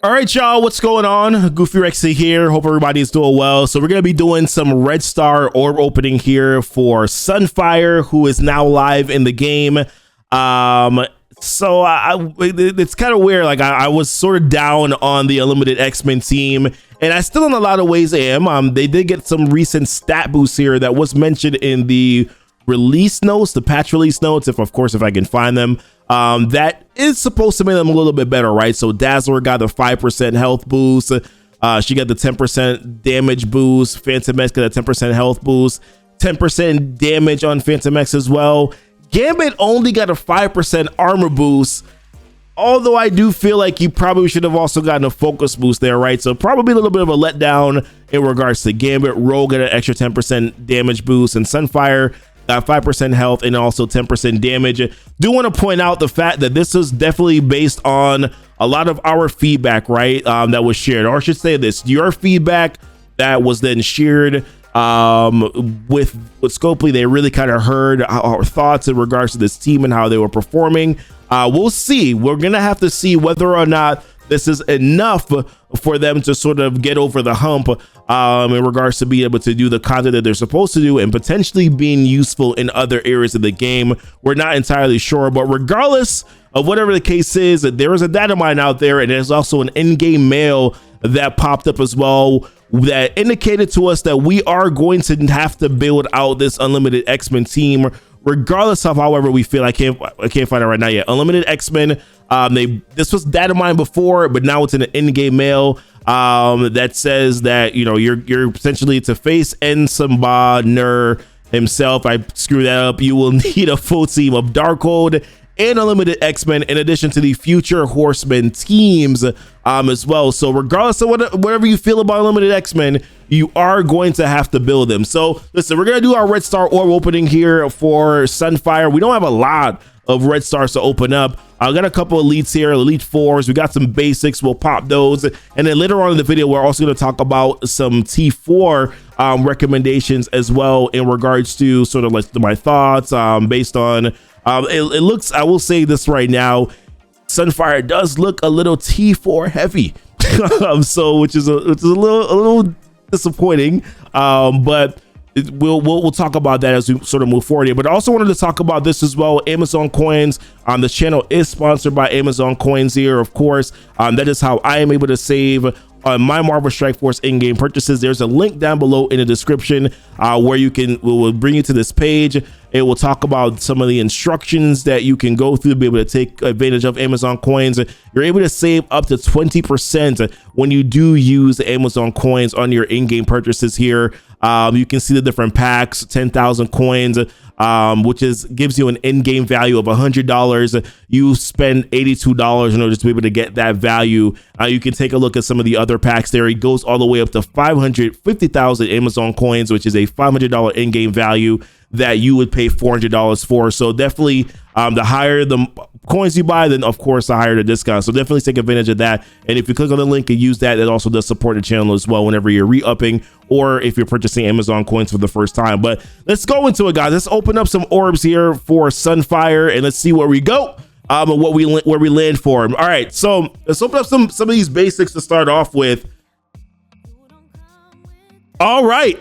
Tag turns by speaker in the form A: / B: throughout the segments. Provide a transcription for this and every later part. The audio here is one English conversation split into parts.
A: All right, y'all, what's going on? Goofy Rexy here. Hope everybody's doing well. So we're going to be doing some red star orb opening here for Sunfire, who is now live in the game. It's kind of weird. Like I was sort of down on the Unlimited X-Men team, and I still in a lot of ways am. They did get some recent stat boosts here that was mentioned in the release notes, the patch release notes, if I can find them. That is supposed to make them a little bit better, right? So Dazzler got a 5% health boost. She got the 10% damage boost. Phantom X got a 10% health boost, 10% damage on Phantom X as well. Gambit only got a 5% armor boost, although I do feel like you probably should have also gotten a focus boost there, right? So probably a little bit of a letdown in regards to Gambit. Rogue got an extra 10% damage boost, and Sunfire got 5% health and also 10% damage. Do want to point out the fact that this is definitely based on a lot of our feedback, right? That was shared, or I should say this, your feedback that was then shared with Scopely. They really kind of heard our thoughts in regards to this team and how they were performing. We'll see. We're gonna have to see whether or not this is enough for them to sort of get over the hump in regards to being able to do the content that they're supposed to do and potentially being useful in other areas of the game. We're not entirely sure, but regardless of whatever the case is, there is a data mine out there, and there's also an in-game mail that popped up as well that indicated to us that we are going to have to build out this Unlimited X-Men team regardless of however we feel. I can't find it right now yet. Unlimited X-Men, this was data mined before, but now it's in an in-game mail that says that, you know, you're potentially to face Nsamba Nur himself. I screwed that up. You will need a full team of Darkhold and Unlimited X-Men in addition to the future Horsemen teams as well. So regardless of whatever you feel about Unlimited X-Men, you are going to have to build them. So listen, we're gonna do our red star orb opening here for Sunfire. We don't have a lot of red stars to open up. I got a couple elites here, elite 4s. We got some basics. We'll pop those, and then later on in the video we're also going to talk about some T4 recommendations as well in regards to sort of like my thoughts based on it looks, I will say this right now, Sunfire does look a little T4 heavy. So which is a little disappointing, but we'll talk about that as we sort of move forward here. But I also wanted to talk about this as well. Amazon coins. This channel is sponsored by Amazon coins here, of course. That is how I am able to save on my Marvel Strike Force in-game purchases. There's a link down below in the description where will bring you to this page. It will talk about some of the instructions that you can go through to be able to take advantage of Amazon coins. You're able to save up to 20% when you do use Amazon coins on your in-game purchases here. You can see the different packs, 10,000 coins, which gives you an in-game value of $100. You spend $82 in order to be able to get that value. You can take a look at some of the other packs there. It goes all the way up to 550,000 Amazon coins, which is a $500 in-game value that you would pay $400 for. So definitely the higher the coins you buy, then of course the higher the discount. So definitely take advantage of that. And if you click on the link and use that, it also does support the channel as well whenever you're re-upping or if you're purchasing Amazon coins for the first time. But let's go into it, guys. Let's open up some orbs here for Sunfire and let's see where we go and where we land for him. All right, so let's open up some of these basics to start off with. All right,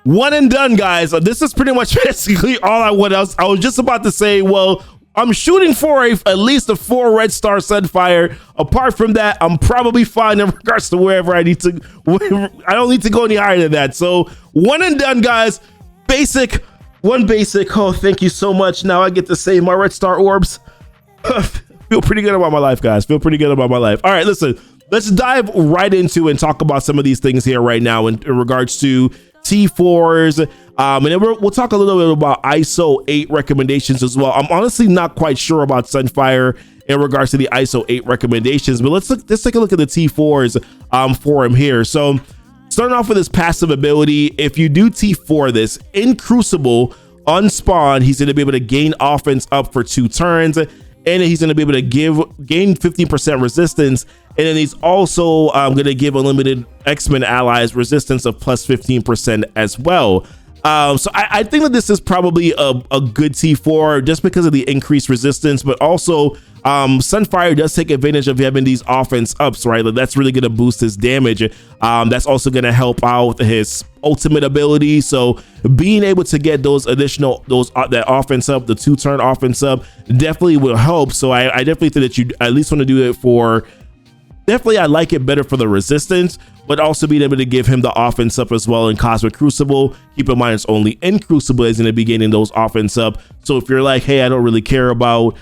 A: one and done, guys. This is pretty much basically all I was just about to say, well, I'm shooting for at least a 4 red star Sunfire. Apart from that, I'm probably fine in regards to wherever I need to. I don't need to go any higher than that. So one and done, guys. One basic. Oh, thank you so much. Now I get to say my red star orbs. Feel pretty good about my life, guys. Feel pretty good about my life. All right, listen. Let's dive right into and talk about some of these things here right now in regards to T4s, and then we'll talk a little bit about ISO 8 recommendations as well. I'm honestly not quite sure about Sunfire in regards to the ISO 8 recommendations, but let's take a look at the T4s for him here. So starting off with his passive ability, if you do T4 this in Crucible on spawn, he's going to be able to gain offense up for 2 turns, and he's going to be able to gain 15% resistance. And then he's also going to give Unlimited X-Men allies resistance of plus 15% as well. So I think that this is probably a good T4 just because of the increased resistance, but also Sunfire does take advantage of having these offense ups, right? That's really going to boost his damage. That's also going to help out his ultimate ability. So being able to get those additional, that offense up, the 2-turn offense up, definitely will help. So I definitely think that you at least want to do it for, definitely I like it better for the resistance, but also being able to give him the offense up as well in Cosmic Crucible. Keep in mind it's only in Crucible is going to be getting those offense up. So if you're like, hey, I don't really care about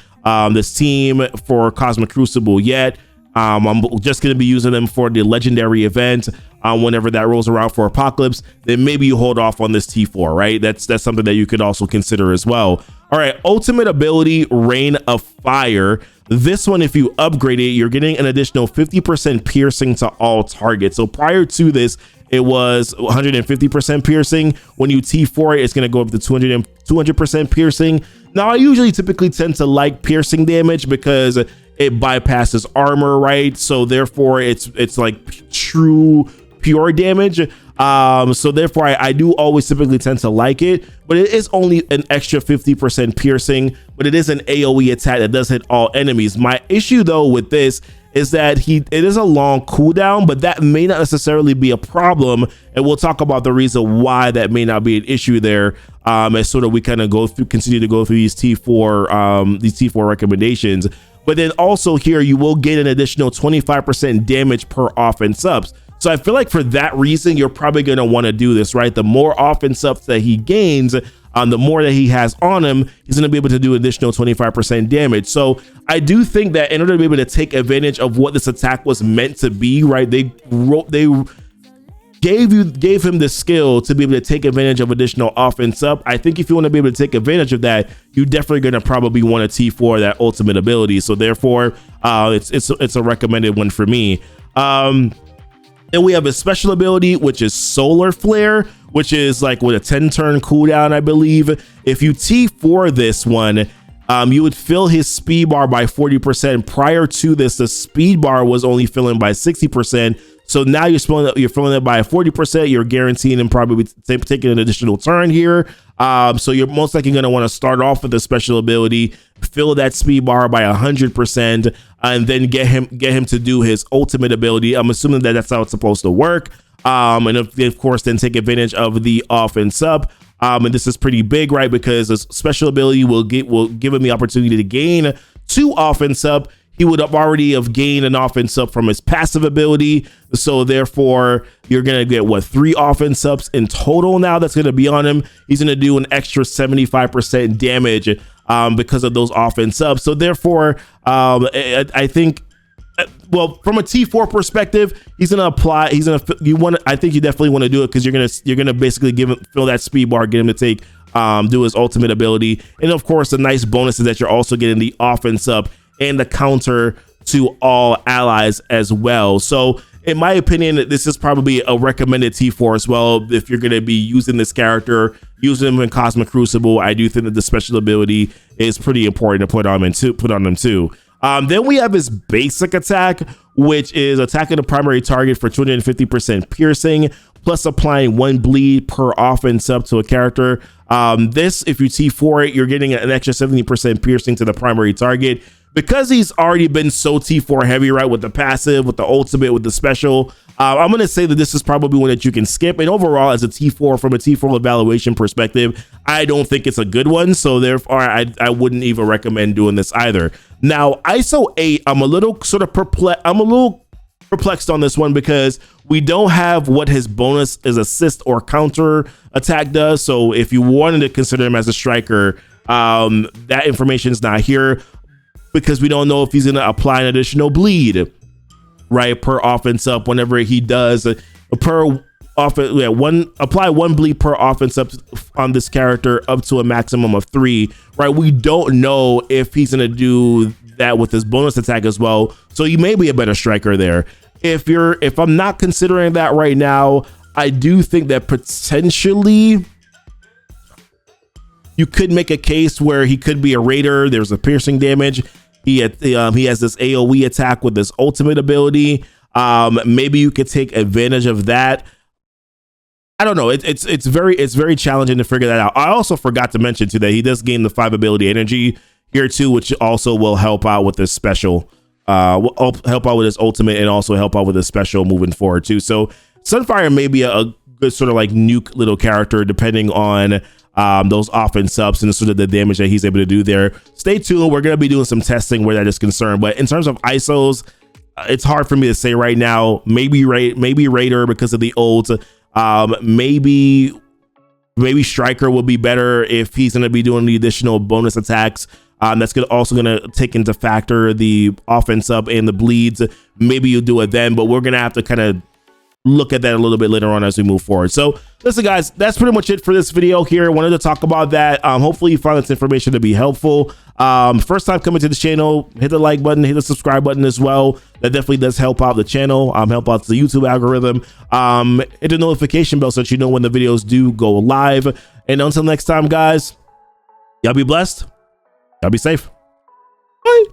A: this team for Cosmic Crucible yet, I'm just going to be using them for the legendary event whenever that rolls around for Apocalypse, then maybe you hold off on this T4, right? That's something that you could also consider as well. All right, ultimate ability, Rain of Fire. This one, if you upgrade it, you're getting an additional 50% piercing to all targets. So prior to this, it was 150% piercing. When you T4 it, it's going to go up to 200% piercing. Now, I usually typically tend to like piercing damage because it bypasses armor, right? So therefore, it's like true pure damage. So therefore I do always typically tend to like it, but it is only an extra 50% piercing, but it is an AoE attack that does hit all enemies. My issue though with this is that it is a long cooldown, but that may not necessarily be a problem, and we'll talk about the reason why that may not be an issue there as sort of we kind of continue to go through these T4 recommendations. But then also here you will get an additional 25% damage per offense ups. So I feel like for that reason, you're probably going to want to do this, right? The more offense ups that he gains, the more that he has on him, he's going to be able to do additional 25% damage. So I do think that in order to be able to take advantage of what this attack was meant to be, right? They gave him the skill to be able to take advantage of additional offense up. I think if you want to be able to take advantage of that, you're definitely going to probably want to T4 that ultimate ability. So therefore, it's a recommended one for me. Then we have a special ability, which is Solar Flare, which is like with a 10-turn cooldown, I believe. If you T4 this one, you would fill his speed bar by 40%. Prior to this, the speed bar was only filling by 60%. So now you're filling it by 40%. You're guaranteeing him probably taking an additional turn here. So you're most likely going to want to start off with a special ability, fill that speed bar by 100%, and then get him to do his ultimate ability. I'm assuming that that's how it's supposed to work. And of course, then take advantage of the offense up. And this is pretty big, right? Because a special ability will give him the opportunity to gain 2 offense up. He would already have gained an offense up from his passive ability. So therefore, you're going to get 3 offense ups in total now that's going to be on him. He's going to do an extra 75% damage because of those offense ups. So therefore, I think, well, from a T4 perspective, he's going to apply. I think you definitely want to do it because you're going to basically fill that speed bar, get him to do his ultimate ability. And of course, the nice bonus is that you're also getting the offense up and the counter to all allies as well. So in my opinion, this is probably a recommended T4 as well. If you're going to be using this character, using him in Cosmic Crucible, I do think that the special ability is pretty important to put on them too. Then we have his basic attack, which is attacking the primary target for 250% piercing, plus applying 1 bleed per offense up to a character. This, if you T4 it, you're getting an extra 70% piercing to the primary target. Because he's already been so T4 heavy, right, with the passive, with the ultimate, with the special, I'm going to say that this is probably one that you can skip. And overall, as a T4, from a T4 evaluation perspective, I don't think it's a good one. So therefore, I wouldn't even recommend doing this either. Now, ISO 8, I'm a little perplexed on this one because we don't have what his bonus is assist or counter attack does. So if you wanted to consider him as a striker, that information is not here, because we don't know if he's going to apply an additional bleed, right, per offense up whenever he does apply 1 bleed per offense up on this character up to a maximum of 3, right? We don't know if he's going to do that with his bonus attack as well. So you may be a better striker there. If I'm not considering that right now, I do think that potentially you could make a case where he could be a raider. There's a piercing damage. He has this AoE attack with this ultimate ability. Maybe you could take advantage of that. I don't know. It's very challenging to figure that out. I also forgot to mention too that he does gain the 5 ability energy here too, which also will help out with this special. Will help out with his ultimate and also help out with his special moving forward too. So Sunfire may be a good sort of like nuke little character depending on those offense subs and sort of the damage that he's able to do there. Stay tuned. We're gonna be doing some testing where that is concerned. But in terms of ISOs, it's hard for me to say right now. Maybe Raider because of the ult. Maybe Striker will be better if he's going to be doing the additional bonus attacks. That's also going to take into factor the offense up and the bleeds. Maybe you'll do it then, but we're going to have to kind of look at that a little bit later on as we move forward. So listen, guys, that's pretty much it for this video here. Wanted to talk about that. Hopefully you found this information to be helpful. First time coming to the channel, hit the like button, hit the subscribe button as well. That definitely does help out the channel, help out the YouTube algorithm. Hit the notification bell so that you know when the videos do go live. And until next time, guys, y'all be blessed. Y'all be safe. Bye.